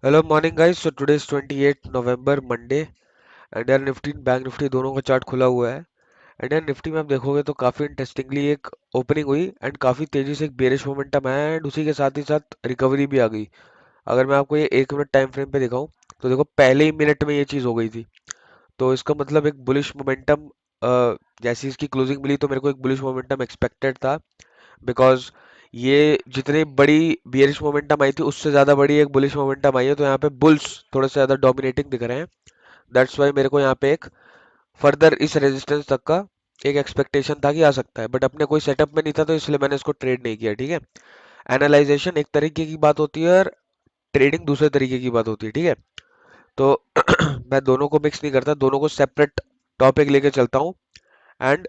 Hello morning guys. So today is 28 November Monday and यार Nifty bank Nifty दोनों का chart खुला हुआ है। एंड यार निफ्टी में आप देखोगे तो काफी इंटरेस्टिंगली एक ओपनिंग हुई एंड काफी तेजी से एक बेरिश मोमेंटम आया एंड उसी के साथ ही साथ रिकवरी भी आ गई। अगर मैं आपको ये 1 मिनट टाइम फ्रेम पे दिखाऊं तो देखो पहले ही मिनट में ये चीज हो गई थी। तो इसका मतलब एक बुलिश मोमेंटम, जैसी इसकी क्लोजिंग मिली तो मेरे को एक बुलिश मोमेंटम एक्सपेक्टेड था। बिकॉज ये जितनी बड़ी बियरिश मोमेंटम आई थी उससे ज्यादा बड़ी एक बुलिश मोमेंटम आई है, तो यहाँ पे बुल्स थोड़े से ज्यादा डोमिनेटिंग दिख रहे हैं। दैट्स वाई मेरे को यहाँ पे एक फर्दर इस रेजिस्टेंस तक का एक एक्सपेक्टेशन था कि आ सकता है, बट अपने कोई सेटअप में नहीं था तो इसलिए मैंने इसको ट्रेड नहीं किया। ठीक है, एनालाइजेशन एक तरीके की बात होती है और ट्रेडिंग दूसरे तरीके की बात होती है। ठीक है, तो मैं दोनों को मिक्स नहीं करता, दोनों को सेपरेट टॉपिक लेके चलता हूँ एंड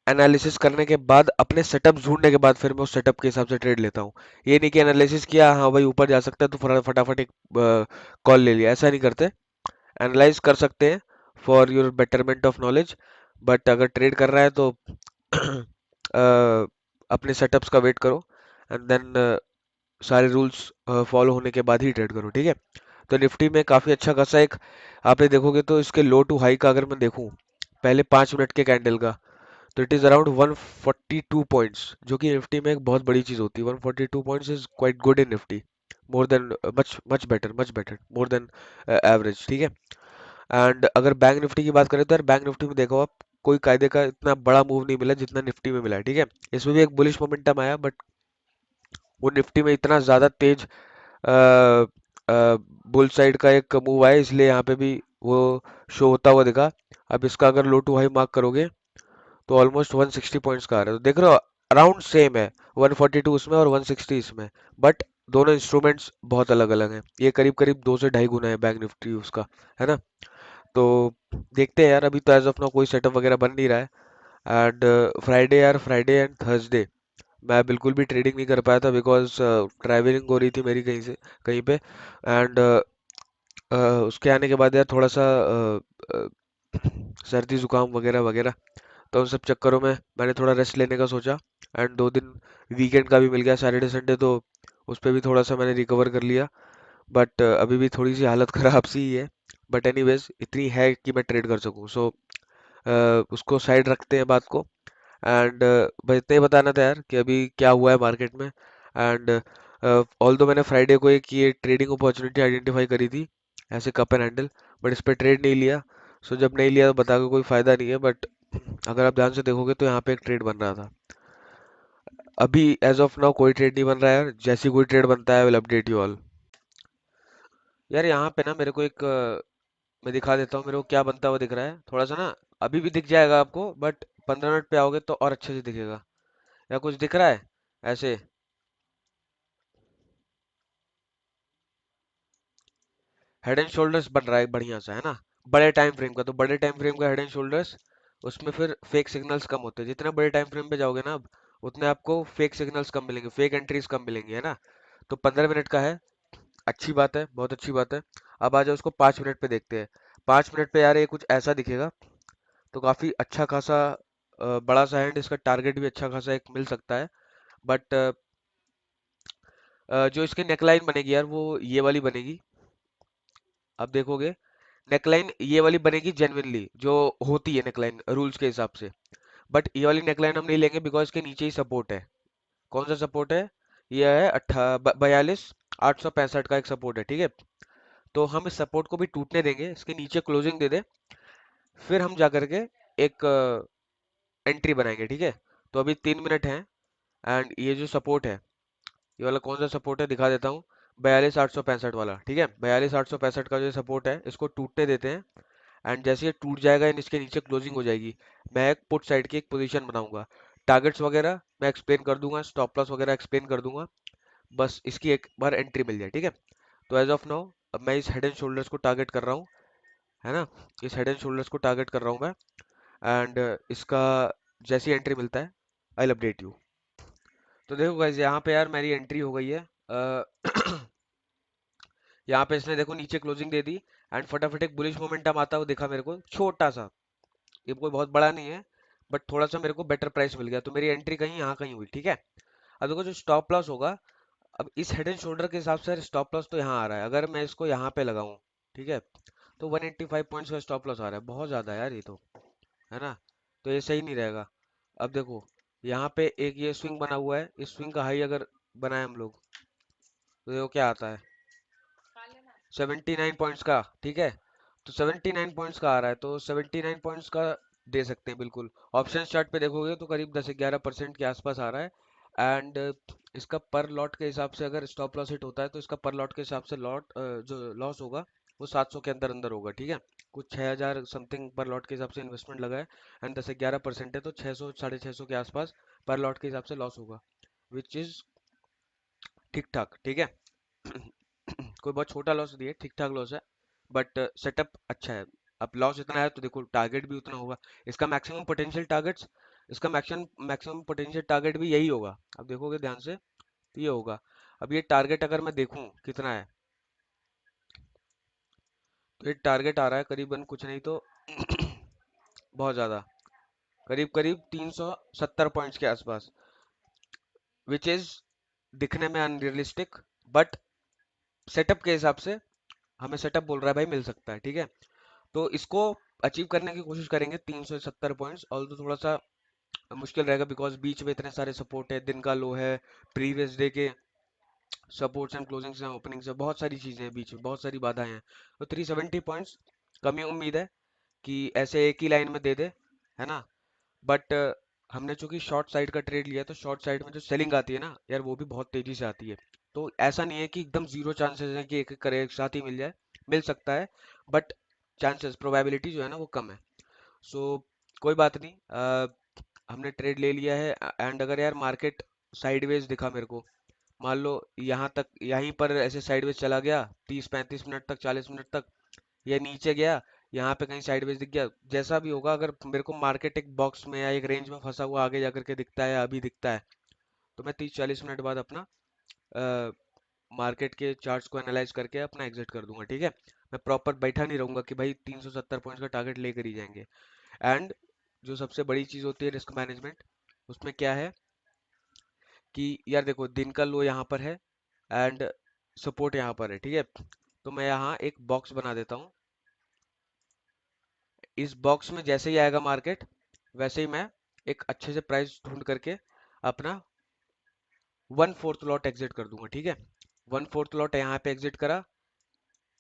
एनालिसिस करने के बाद अपने सेटअप ढूंढने के बाद फिर मैं उस सेटअप के हिसाब से ट्रेड लेता हूँ। ये नहीं कि एनालिसिस किया, हाँ भाई ऊपर जा सकता है तो फटाफट एक कॉल ले लिया, ऐसा नहीं करते। एनालाइज कर सकते हैं for your betterment of knowledge, but अगर ट्रेड कर रहा है तो अपने सेटअप्स का वेट करो एंड देन सारे रूल्स फॉलो होने के बाद ही ट्रेड करो। ठीक है, तो निफ्टी में काफी अच्छा खासा एक, आपने देखोगे तो इसके लो टू हाई का अगर मैं देखूं पहले 5 मिनट के कैंडल का, तो इट इज अराउंड 142 पॉइंट्स, जो कि निफ्टी में एक बहुत बड़ी चीज होती है। 142 points is quite good in Nifty, more than much much better more than average. ठीक है, एंड अगर बैंक निफ्टी की बात करें तो यार बैंक निफ्टी में देखो आप, कोई कायदे का इतना बड़ा मूव नहीं मिला जितना निफ्टी में मिला है। ठीक है, इसमें भी एक बुलिश मोमेंटम आया, बट वो निफ्टी में इतना ज्यादा तेज बुल साइड का एक मूव आया, इसलिए यहाँ पे भी वो शो होता हुआ दिखा। अब इसका अगर लो टू हाई मार्क करोगे तो ऑलमोस्ट 160 पॉइंट्स का आ रहा है, तो देख रहे हो अराउंड सेम है, 142 उसमें और 160 इसमें, बट दोनों इंस्ट्रूमेंट्स बहुत अलग अलग हैं। ये करीब करीब 2 से ढाई गुना है बैंक निफ्टी उसका, है ना। तो देखते हैं यार, अभी तो एज ऑफ नाउ कोई सेटअप वगैरह बन नहीं रहा है। एंड फ्राइडे यार, फ्राइडे एंड थर्सडे मैं बिल्कुल भी ट्रेडिंग नहीं कर पाया था बिकॉज ट्रैवलिंग हो रही थी मेरी कहीं से कहीं पे। एंड उसके आने के बाद यार थोड़ा सा सर्दी जुकाम वगैरह वगैरह, तो उन सब चक्करों में मैंने थोड़ा रेस्ट लेने का सोचा। एंड 2 दिन वीकेंड का भी मिल गया, सैटरडे संडे, तो उस पर भी थोड़ा सा मैंने रिकवर कर लिया। बट अभी भी थोड़ी सी हालत खराब सी ही है, बट एनीवेज इतनी है कि मैं ट्रेड कर सकूं। सो उसको साइड रखते हैं बात को। एंड बस इतना ही बताना था यार कि अभी क्या हुआ है मार्केट में। एंड ऑल दो मैंने फ्राइडे को एक ये ट्रेडिंग अपॉर्चुनिटी आइडेंटिफाई करी थी, ऐसे कप एंड हैंडल, बट इस पर ट्रेड नहीं लिया। सो जब नहीं लिया तो बता के कोई फायदा नहीं है, बट अगर आप ध्यान से देखोगे तो यहाँ पे एक ट्रेड बन रहा था। अभी एज ऑफ नाउ कोई ट्रेड नहीं बन रहा है यार, जैसी कोई ट्रेड बनता है विल अपडेट यू ऑल। यार यहाँ पे ना मेरे को एक मैं दिखा देता हूँ मेरे को क्या बनता हुआ दिख रहा है थोड़ा सा ना। अभी भी दिख जाएगा आपको, बट 15 मिनट पे आओगे तो और अच्छे से दिखेगा। या कुछ दिख रहा है ऐसे? हेड एंड शोल्डर्स बन रहा है बढ़िया सा, है ना, बड़े टाइम फ्रेम का। तो बड़े टाइम फ्रेम का हेड एंड शोल्डर्स, उसमें फिर फेक सिग्नल्स कम होते हैं। जितने बड़े टाइम फ्रेम पे जाओगे ना आप, उतने आपको फेक सिग्नल्स कम मिलेंगे, फेक एंट्रीज कम मिलेंगी, है ना। तो 15 मिनट का है, अच्छी बात है, बहुत अच्छी बात है। अब आ जाओ उसको 5 मिनट पे देखते हैं। 5 मिनट पे यार ये कुछ ऐसा दिखेगा, तो काफी अच्छा खासा बड़ा सा हैंड, इसका टारगेट भी अच्छा खासा एक मिल सकता है। बट जो इसकी नेकलाइन बनेगी यार वो ये वाली बनेगी। अब देखोगे नेकलाइन ये वाली बनेगी जेन्युइनली, जो होती है नेकलाइन रूल्स के हिसाब से। बट ये वाली नेकलाइन हम नहीं लेंगे बिकॉज के नीचे ही सपोर्ट है। कौन सा सपोर्ट है? ये है 42,865 का एक सपोर्ट है। ठीक है, तो हम इस सपोर्ट को भी टूटने देंगे, इसके नीचे क्लोजिंग दे दे, फिर हम जा करके एक एंट्री बनाएंगे। ठीक है, तो अभी 3 मिनट हैं एंड ये जो सपोर्ट है, ये वाला कौन सा सपोर्ट है दिखा देता हूँ, 42,865 वाला। ठीक है, 42,865 का जो सपोर्ट है इसको टूटने देते हैं। एंड जैसे ये टूट जाएगा एंड इसके नीचे क्लोजिंग हो जाएगी, मैं एक पुट साइड की एक पोजीशन बनाऊंगा। टारगेट्स वगैरह मैं एक्सप्लेन कर दूंगा, स्टॉप लॉस वगैरह एक्सप्लेन कर दूंगा, बस इसकी एक बार एंट्री मिल जाए। ठीक है, तो एज ऑफ नाउ अब मैं इस हेड एंड शोल्डर्स को टारगेट कर रहा हूँ, है ना। इस हेड एंड शोल्डर्स को टारगेट कर रहा हूँ मैं। एंड इसका जैसी एंट्री मिलता है आई विल अपडेट यू। तो देखो गाइस, यहाँ पे यार मेरी एंट्री हो गई है। यहाँ पे इसने देखो नीचे क्लोजिंग दे दी एंड फटाफट एक बुलिश मोमेंटम आता हुआ दिखा मेरे को, छोटा सा, ये कोई बहुत बड़ा नहीं है, बट थोड़ा सा मेरे को बेटर प्राइस मिल गया, तो मेरी एंट्री कहीं यहाँ कहीं हुई। ठीक है, अब देखो जो स्टॉप लॉस होगा, अब इस हेड एंड शोल्डर के हिसाब से स्टॉप लॉस तो यहाँ आ रहा है, अगर मैं इसको यहाँ पे लगाऊं, ठीक है, तो 185 पॉइंट्स का स्टॉप लॉस आ रहा है, बहुत ज्यादा है यार ये तो, है ना। तो ये सही नहीं रहेगा। अब देखो यहाँ पे एक ये स्विंग बना हुआ है, इस स्विंग का हाई अगर बनाए हम लोग, तो देखो क्या आता है, 79 पॉइंट्स का, ठीक है। तो 79 पॉइंट्स का आ रहा है, तो 79 पॉइंट्स का दे सकते हैं बिल्कुल। ऑप्शन चार्ट पे देखोगे तो करीब 10-11% के आसपास आ रहा है। एंड इसका पर लॉट के हिसाब से अगर स्टॉप लॉस हिट होता है तो इसका पर लॉट के हिसाब से लॉट जो लॉस होगा वो 700 के अंदर अंदर होगा, ठीक है। कुछ 6000 समथिंग पर लॉट के हिसाब से इन्वेस्टमेंट लगा है, एंड 10 से 11% है, तो 600 650 के आसपास पर लॉट के हिसाब से लॉस होगा, विच इज ठीक ठाक, ठीक है। कोई बहुत छोटा लॉस नहीं है, ठीक ठाक लॉस है, बट सेटअप अच्छा है। अब लॉस इतना है तो देखो टारगेट भी उतना होगा। इसका मैक्सिमम पोटेंशियल टारगेट्स, इसका मैक्सिमम मैक्सिमम पोटेंशियल टारगेट भी यही होगा, अब देखोगे ध्यान से तो ये होगा। अब ये टारगेट अगर मैं देखूं कितना है, तो ये टारगेट आ रहा है करीबन कुछ नहीं तो बहुत ज्यादा, करीब करीब 370 पॉइंट्स के आसपास, विच इज दिखने में अनरियलिस्टिक, बट सेटअप के हिसाब से हमें सेटअप बोल रहा है भाई मिल सकता है, ठीक है। तो इसको अचीव करने की कोशिश करेंगे 370 पॉइंट्स, और तो थोड़ा सा मुश्किल रहेगा बिकॉज बीच में इतने सारे सपोर्ट है, दिन का लो है, प्रीवियस डे के सपोर्ट्स एंड क्लोजिंग्स हैं, ओपनिंग्स है, बहुत सारी चीजें हैं बीच में, बहुत सारी बाधाएं हैं। तो 370 पॉइंट्स कमी उम्मीद है कि ऐसे एक ही लाइन में दे दे, है ना। बट हमने चूंकि शॉर्ट साइड का ट्रेड लिया है, तो शॉर्ट साइड में जो सेलिंग आती है ना यार, वो भी बहुत तेजी से आती है। तो ऐसा नहीं है कि एकदम जीरो चांसेस है कि एक एक करे एक साथ ही मिल जाए, मिल सकता है, बट चांसेस प्रोबेबिलिटी जो है ना वो कम है। सो कोई बात नहीं, हमने ट्रेड ले लिया है। एंड अगर यार मार्केट साइडवेज दिखा मेरे को, मान लो यहाँ तक यहीं पर ऐसे साइडवेज चला गया 30-35 मिनट तक, 40 मिनट तक, या नीचे गया, यहाँ पे कहीं साइडवेज दिख गया, जैसा भी होगा, अगर मेरे को मार्केट एक बॉक्स में या एक रेंज में फंसा हुआ आगे जाकर के दिखता है या अभी दिखता है, तो मैं 30-40 मिनट बाद अपना मार्केट के चार्ट्स को एनालाइज करके अपना एग्जिट कर दूंगा, ठीक है। मैं प्रॉपर बैठा नहीं रहूंगा कि भाई 370 पॉइंट्स का टारगेट लेकर ही जाएंगे। एंड जो सबसे बड़ी चीज होती है रिस्क मैनेजमेंट, उसमें क्या है कि यार देखो दिन का लो यहाँ पर है, एंड सपोर्ट यहाँ पर है, ठीक है। तो मैं यहाँ एक बॉक्स बना देता हूँ, इस बॉक्स में जैसे ही आएगा मार्केट, वैसे ही मैं एक अच्छे से प्राइस ढूंढ करके अपना 1/4 लॉट एग्जिट कर दूंगा, ठीक है। 1/4 लॉट यहाँ पे एग्जिट करा,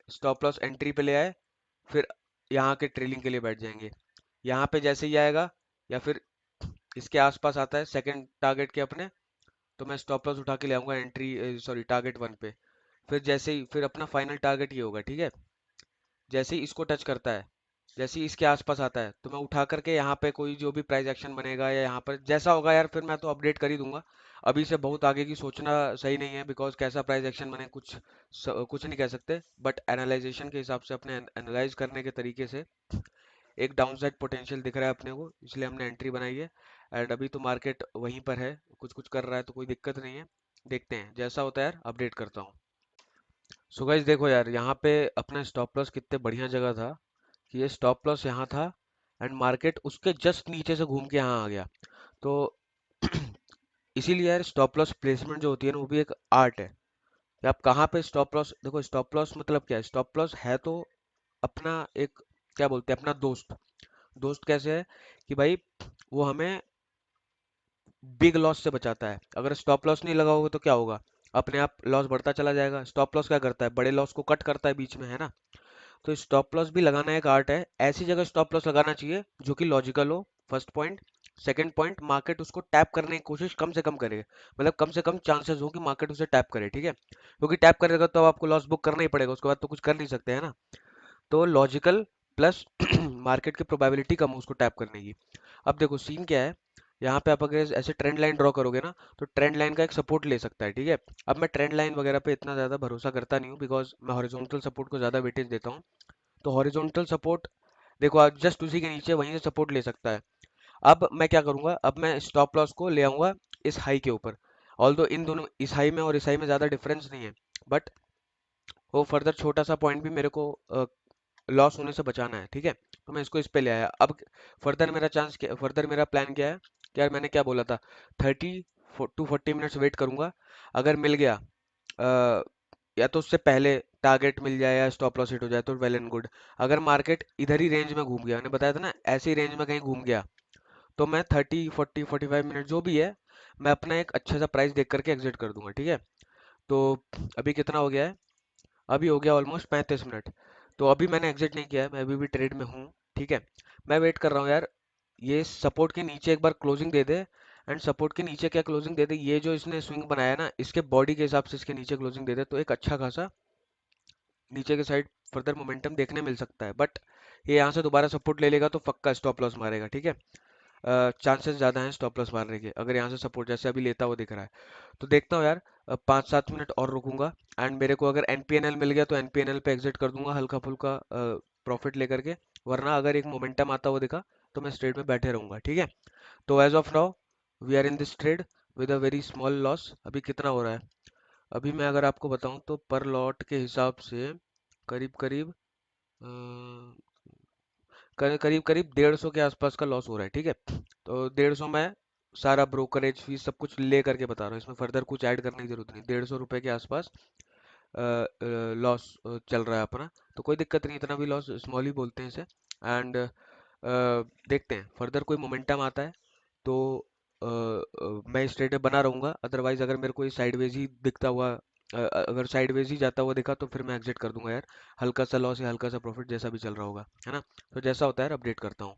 स्टॉप लॉस एंट्री पे ले आए, फिर यहाँ के ट्रेलिंग के लिए बैठ जाएंगे। यहाँ पे जैसे ही आएगा या फिर इसके आसपास आता है सेकंड टारगेट के अपने, तो मैं स्टॉप लॉस उठा के ले आऊंगा एंट्री, सॉरी टारगेट वन पे। फिर जैसे ही फिर अपना फाइनल टारगेट ये होगा, ठीक है। जैसे ही इसको टच करता है, जैसे ही इसके आसपास आता है, तो मैं उठा करके यहाँ पे कोई जो भी प्राइस एक्शन बनेगा या यहाँ पर जैसा होगा यार, फिर मैं तो अपडेट कर ही दूंगा। अभी से बहुत आगे की सोचना सही नहीं है, बिकॉज कैसा प्राइस एक्शन बने कुछ नहीं कह सकते, बट एनालाइजेशन के हिसाब से अपने एनालाइज करने के तरीके से एक डाउनसाइड पोटेंशियल दिख रहा है अपने को, इसलिए हमने एंट्री बनाई है। एंड अभी तो मार्केट वहीं पर है, कुछ कुछ कर रहा है, तो कोई दिक्कत नहीं है। देखते हैं जैसा होता है यार, अपडेट करता हूँ। सो गाइस देखो यार, यहाँ पे अपना स्टॉप लॉस कितने बढ़िया जगह था कि ये स्टॉप लॉस यहाँ था, एंड मार्केट उसके जस्ट नीचे से घूम के यहाँ आ गया। तो इसीलिए यार स्टॉप लॉस प्लेसमेंट जो होती है ना, वो भी एक आर्ट है कि आप कहाँ पे स्टॉप लॉस, देखो स्टॉप लॉस मतलब क्या है, स्टॉप लॉस है तो अपना एक, क्या बोलते हैं, अपना दोस्त। दोस्त कैसे है कि भाई वो हमें बिग लॉस से बचाता है। अगर स्टॉप लॉस नहीं लगाओगे तो क्या होगा, अपने आप लॉस बढ़ता चला जाएगा। स्टॉप लॉस क्या करता है, बड़े लॉस को कट करता है बीच में, है ना। तो स्टॉप लॉस भी लगाना एक आर्ट है, ऐसी जगह स्टॉप लॉस लगाना चाहिए जो कि लॉजिकल हो, first point. Second point, market उसको टैप करने की कोशिश कम से कम करे, मतलब कम से कम चांसेस हो कि मार्केट उसे टैप करे, ठीक है। क्योंकि टैप करेगा तो अब आपको लॉस बुक करना ही पड़ेगा, उसके बाद तो कुछ कर नहीं सकते, है ना। तो लॉजिकल प्लस मार्केट की प्रोबेबिलिटी कम हो उसको टैप करने की। अब देखो सीन क्या है, यहाँ पे आप अगर ऐसे ट्रेंड लाइन ड्रॉ करोगे ना, तो ट्रेंड लाइन का एक सपोर्ट ले सकता है, ठीक है। अब मैं ट्रेंड लाइन वगैरह पे इतना ज़्यादा भरोसा करता नहीं हूँ, बिकॉज मैं हॉरिजॉन्टल सपोर्ट को ज़्यादा वेटेज देता हूँ। तो हॉरिजॉन्टल सपोर्ट देखो आप जस्ट उसी के नीचे वहीं से सपोर्ट ले सकता है। अब मैं क्या करूंगा, अब मैं स्टॉप लॉस को ले आऊंगा इस हाई के ऊपर। ऑल्दो इन दोनों, इस हाई में और इस हाई में ज़्यादा डिफरेंस नहीं है, बट वो फर्दर छोटा सा पॉइंट भी मेरे को लॉस होने से बचाना है, ठीक है। तो मैं इसको इस पे ले आया। अब फर्दर मेरा प्लान क्या है, कि यार, मैंने क्या बोला था, 30 टू 40 मिनट्स वेट करूंगा, अगर मिल गया या तो उससे पहले टारगेट मिल जाए या स्टॉप लॉस हिट हो जाए तो वेल एंड गुड। अगर मार्केट इधर ही रेंज में घूम गया, मैंने बताया था ना, ऐसी रेंज में कहीं घूम गया, तो मैं 30 40 45 मिनट जो भी है, मैं अपना एक अच्छा सा प्राइस देख करके एग्जिट कर दूंगा, ठीक है। तो अभी कितना हो गया है? अभी हो गया ऑलमोस्ट 35 मिनट। तो अभी मैंने एग्जिट नहीं किया है, मैं अभी भी ट्रेड में हूँ, ठीक है। मैं वेट कर रहा हूँ यार, ये सपोर्ट के नीचे एक बार क्लोजिंग दे दे। एंड सपोर्ट के नीचे क्या क्लोजिंग दे दे, ये जो इसने स्विंग बनाया है ना, इसके बॉडी के हिसाब से इसके नीचे क्लोजिंग दे दे तो एक अच्छा खासा नीचे के साइड फर्दर मोमेंटम देखने मिल सकता है। बट ये यहाँ से दोबारा सपोर्ट ले लेगा तो पक्का स्टॉप लॉस मारेगा, ठीक है। चांसेस ज़्यादा हैं स्टॉप लॉस मारने के, अगर यहाँ से सपोर्ट जैसे अभी लेता हुआ दिख रहा है। तो देखता हूँ यार, 5 7 मिनट और रुकूंगा। एंड मेरे को अगर एनपीएनएल मिल गया तो एनपीएनएल पे एग्जिट कर दूंगा हल्का फुल्का प्रॉफिट लेकर के। वरना अगर एक मोमेंटम आता हुआ दिखा तो मैं स्ट्रेट में बैठे रहूंगा, ठीक है। तो as of now we are in this trade with a very small loss. अभी कितना हो रहा है? अभी मैं अगर आपको बताऊं तो पर लॉट के हिसाब से करीब करीब करीब करीब 150 के आसपास का लॉस हो रहा है, ठीक है। तो 150 में सारा ब्रोकरेज फीस सब कुछ ले करके बता रहा हूँ, इसमें फर्दर कुछ ऐड करने की जरूरत नहीं। 150 रुपए के आसपास लॉस चल रहा है अपना। तो कोई दिक्कत नहीं, इतना भी लॉस स्मॉल ही बोलते हैं इसे। एंड देखते हैं फर्दर कोई मोमेंटम आता है तो मैं इस ट्रेड में बना रहूंगा। अदरवाइज अगर मेरे को ये साइडवेज ही दिखता हुआ अगर साइडवेज ही जाता हुआ दिखा तो फिर मैं एग्जिट कर दूंगा यार। हल्का सा लॉस या हल्का सा प्रॉफिट जैसा भी चल रहा होगा, है ना। तो जैसा होता है यार अपडेट करता हूँ।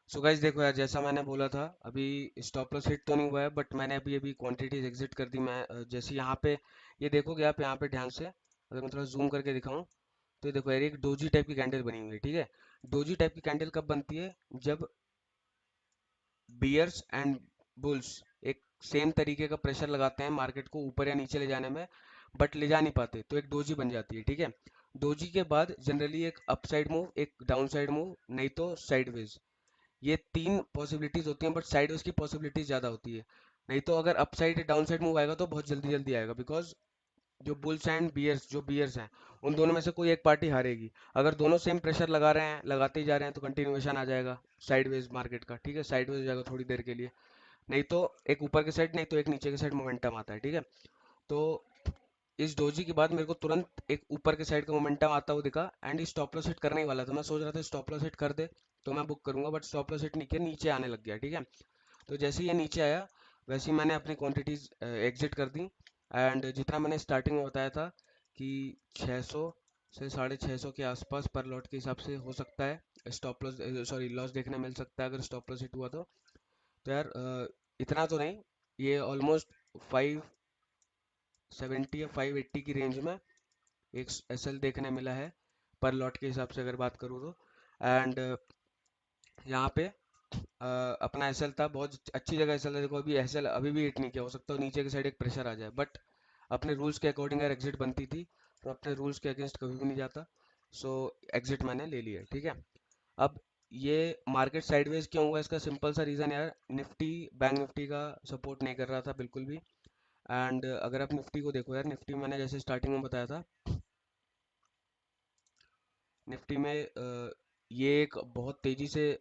सो गाइस देखो यार, जैसा मैंने बोला था, अभी स्टॉप लॉस हिट तो नहीं हुआ है बट मैंने अभी अभी क्वांटिटीज एग्जिट कर दी। मैं जैसे यहाँ पे ये देखोगे आप यहाँ पे ध्यान से, अगर मैं थोड़ा जूम करके दिखाऊं तो ये देखो यार, एक डोजी टाइप की कैंडल बनी हुई है, ठीक है। डोजी टाइप की कैंडल कब बनती है? जब बियर्स एंड बुल्स एक सेम तरीके का प्रेशर लगाते हैं मार्केट को ऊपर या नीचे ले जाने में, बट ले जा नहीं पाते, तो एक डोजी बन जाती है, ठीक है। डोजी के बाद जनरली एक अपसाइड मूव, एक डाउन साइड मूव, नहीं तो साइडवेज। ये तीन पॉसिबिलिटीज होती हैं, बट साइडवेज की पॉसिबिलिटीज ज्यादा होती है। नहीं तो अगर अपसाइड या डाउन साइड मूव आएगा तो बहुत जल्दी जल्दी आएगा, बिकॉज जो बुल्स एंड बियर्स, जो बियर्स हैं, उन दोनों में से कोई एक पार्टी हारेगी। अगर दोनों सेम प्रेशर लगा रहे हैं, लगाते ही जा रहे हैं, तो कंटिन्यूएशन आ जाएगा साइडवेज मार्केट का, ठीक है। साइडवेज हो जाएगा थोड़ी देर के लिए, नहीं तो एक ऊपर के साइड, नहीं तो एक नीचे के साइड मोमेंटम आता है, ठीक है। तो इस डोजी के बाद मेरे को तुरंत एक ऊपर के साइड का मोमेंटम आता हुआ दिखा एंड स्टॉप लॉस हिट करने ही वाला था। मैं सोच रहा था स्टॉप लॉस हिट कर दे तो मैं बुक करूंगा, बट स्टॉप लॉस हिट नहीं किया, नीचे आने लग गया, ठीक है। तो जैसे ही ये नीचे आया वैसे ही मैंने अपनी क्वांटिटीज एग्जिट कर दी। एंड जितना मैंने स्टार्टिंग में बताया था कि 600 से 650 के आसपास पर लॉट के हिसाब से हो सकता है स्टॉप लॉस, सॉरी लॉस देखने मिल सकता है अगर स्टॉप लॉस हिट हुआ तो यार इतना तो नहीं, ये ऑलमोस्ट 570 या 580 की रेंज में एक एसएल देखने मिला है पर लॉट के हिसाब से अगर बात करूँ तो। एंड यहाँ पे अपना एसएल था, बहुत अच्छी जगह एसएल है। देखो अभी एसएल अभी भी हिट नहीं किया, हो सकता है नीचे की साइड एक प्रेशर आ जाए, बट अपने रूल्स के अकॉर्डिंग अगर एग्जिट बनती थी तो अपने रूल्स के अगेंस्ट कभी भी नहीं जाता। सो एग्जिट मैंने ले लिया, ठीक है। अब ये मार्केट साइडवेज क्यों हुआ, इसका सिंपल सा रीज़न यार, निफ्टी बैंक निफ्टी का सपोर्ट नहीं कर रहा था बिल्कुल भी। एंड अगर आप निफ्टी को देखो यार, निफ्टी मैंने जैसे स्टार्टिंग में बताया था, निफ्टी में ये एक बहुत तेजी से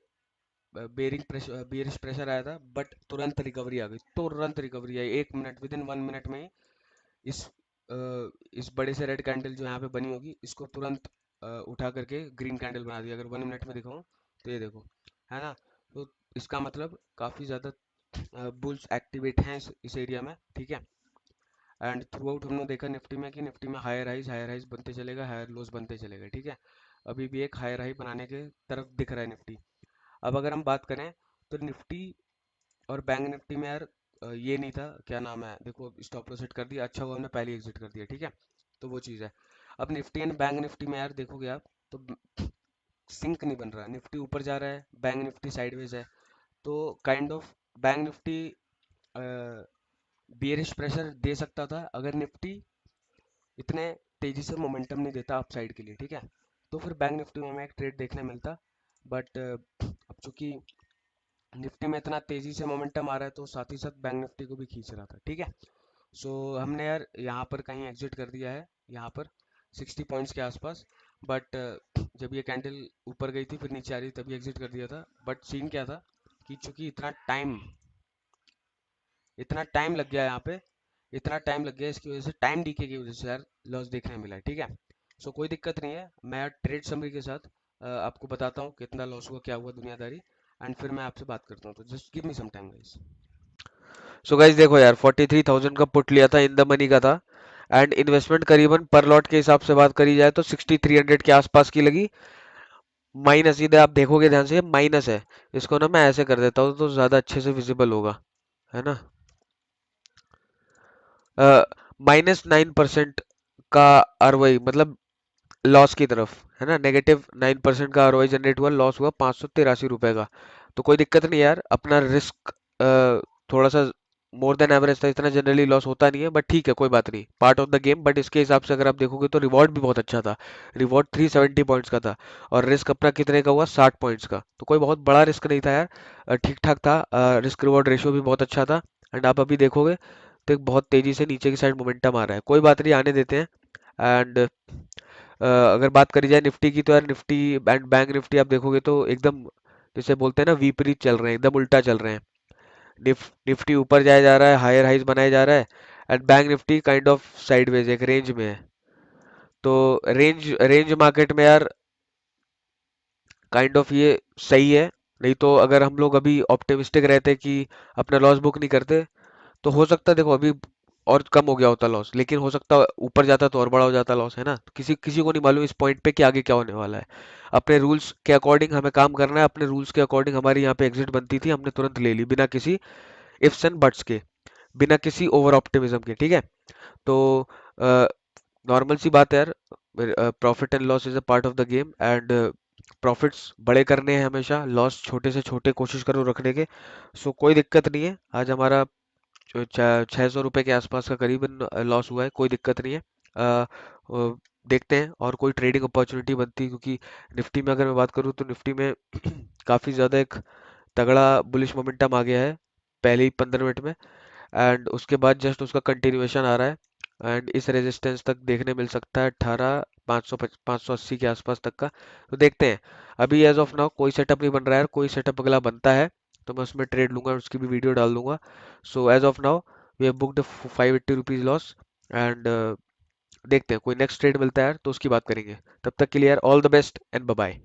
बेरिश प्रेशर आया था, बट तुरंत रिकवरी आ गई, तुरंत recovery I 1 minute, with in 1 minute में ही। इस अ, इस बड़े से रेड कैंडल जो यहाँ पे बनी होगी इसको तुरंत उठा करके ग्रीन कैंडल बना दिया। अगर 1 मिनट में दिखाऊं तो ये देखो, है ना। तो इसका मतलब काफी ज्यादा बुल्स एक्टिवेट हैं इस एरिया में, ठीक है। एंड थ्रू आउट हमने देखा निफ्टी में कि निफ्टी में हायर हाइज बनते चलेगा, हायर लोस बनते चलेगा, ठीक है। अभी भी एक हायर हाई बनाने के तरफ दिख रहा है निफ्टी। अब अगर हम बात करें तो निफ्टी और बैंक निफ्टी में यार ये नहीं था, क्या नाम है, देखो स्टॉप लॉस हिट कर दिया, अच्छा हुआ हमने पहले एग्जिट कर दिया, ठीक है। तो वो चीज़ है। अब निफ्टी एंड बैंक निफ्टी में यार देखोगे आप तो सिंक नहीं बन रहा, निफ्टी ऊपर जा रहा है, बैंक निफ्टी साइडवेज है। तो kind of Bank Nifty bearish pressure दे सकता था अगर निफ्टी इतने तेजी से मोमेंटम नहीं देता अप साइड के लिए, ठीक है। तो फिर बैंक निफ्टी में हमें एक ट्रेड देखने मिलता। बट अब चूंकि निफ्टी में इतना तेजी से मोमेंटम आ रहा है तो साथ ही साथ बैंक निफ्टी को भी खींच रहा था, ठीक है। सो हमने यार यहाँ पर कहीं एग्जिट कर दिया है, यहाँ पर 60 पॉइंट्स के आसपास। बट जब ये कैंडल ऊपर गई थी फिर नीचे आ रही तभी एग्जिट कर दिया था। बट सीन क्या था कि चूंकि इतना टाइम लग गया यहाँ पे, इतना टाइम लग गया इसकी वजह से, टाइम डीके की वजह से यार लॉस देखने मिला है, ठीक है। सो कोई दिक्कत नहीं है, मैं यार ट्रेड समरी के साथ आपको बताता हूँ कितना लॉस हुआ, क्या हुआ दुनियादारी, एंड फिर मैं आपसे बात करता हूँ, तो just give me some time guys. So guys देखो यार, 43,000 का पुट लिया था, इन द मनी का था, एंड इन्वेस्टमेंट करीबन पर लॉट के हिसाब से बात करी जाए तो 6300 के आसपास की लगी। माइनस, इधर आप देखोगे ध्यान से, माइनस है। इसको ना मैं ऐसे कर देता हूँ तो ज्यादा अच्छे से विजिबल होगा, है ना। -9% का आरओआई, मतलब लॉस की तरफ, है ना। -9% का आरओआई जनरेट हुआ, लॉस हुआ 583 रुपए का। तो कोई दिक्कत नहीं यार, अपना रिस्क थोड़ा सा मोर देन एवरेज था, इतना जनरली लॉस होता नहीं है, बट ठीक है, कोई बात नहीं, part of the game. But इसके हिसाब से अगर आप देखोगे तो रिवॉर्ड भी बहुत अच्छा था। रिवॉर्ड 370 पॉइंट्स का था, और रिस्क अपना कितने का हुआ, 60 पॉइंट्स का। तो कोई बहुत बड़ा रिस्क नहीं था यार, ठीक ठाक था। रिस्क रिवॉर्ड रेशियो भी बहुत अच्छा था। एंड आप अभी देखोगे तो एक बहुत तेजी से नीचे की साइड मोमेंटम आ रहा है, कोई बात नहीं, आने देते हैं। एंड अगर बात करी जाए निफ्टी की, तो यार निफ्टी एंड बैंक निफ्टी आप देखोगे तो एकदम, जैसे बोलते हैं ना, विपरीत चल रहे हैं, एकदम उल्टा चल रहे हैं। निफ्टी ऊपर जाया जा रहा है, हायर हाइज बनाया जा रहा है, and bank Nifty kind of sideways एक रेंज में है। तो रेंज रेंज मार्केट में यार काइंड ऑफ ये सही है। नहीं तो अगर हम लोग अभी ऑप्टिमिस्टिक रहते कि अपना लॉस बुक नहीं करते, तो हो सकता है देखो अभी और कम हो गया होता लॉस, लेकिन हो सकता है ऊपर जाता तो और बड़ा हो जाता लॉस, है ना। तो किसी किसी को नहीं मालूम इस पॉइंट पे कि आगे क्या होने वाला है। अपने रूल्स के अकॉर्डिंग हमें काम करना है, अपने रूल्स के अकॉर्डिंग हमारी यहाँ पे एग्जिट बनती थी, हमने तुरंत ले ली बिना किसी इफ्स एंड बट्स के, बिना किसी ओवर ऑप्टिमिज्म के, ठीक है। तो नॉर्मल सी बात है यार, profit and loss is a part of the game, and profits बड़े करने हैं हमेशा, लॉस छोटे से छोटे कोशिश करो रखने के। सो कोई दिक्कत नहीं है, आज हमारा 600 रुपये के आसपास का करीबन लॉस हुआ है, कोई दिक्कत नहीं है। देखते हैं और कोई ट्रेडिंग अपॉर्चुनिटी बनती है, क्योंकि निफ्टी में अगर मैं बात करूँ तो निफ्टी में काफ़ी ज़्यादा एक तगड़ा बुलिश मोमेंटम आ गया है पहले ही 15 मिनट में, एंड उसके बाद जस्ट उसका कंटिन्यूएशन आ रहा है, एंड इस रेजिस्टेंस तक देखने मिल सकता है 18,500 580 के आसपास तक का। तो देखते हैं, अभी एज ऑफ नाउ कोई सेटअप नहीं बन रहा है, कोई सेटअप अगला बनता है तो मैं उसमें ट्रेड लूंगा, उसकी भी वीडियो डाल दूंगा। So as of now we have booked 580 rupees loss, and देखते हैं कोई नेक्स्ट ट्रेड मिलता है यार तो उसकी बात करेंगे। तब तक के लिए यार all the best and bye bye.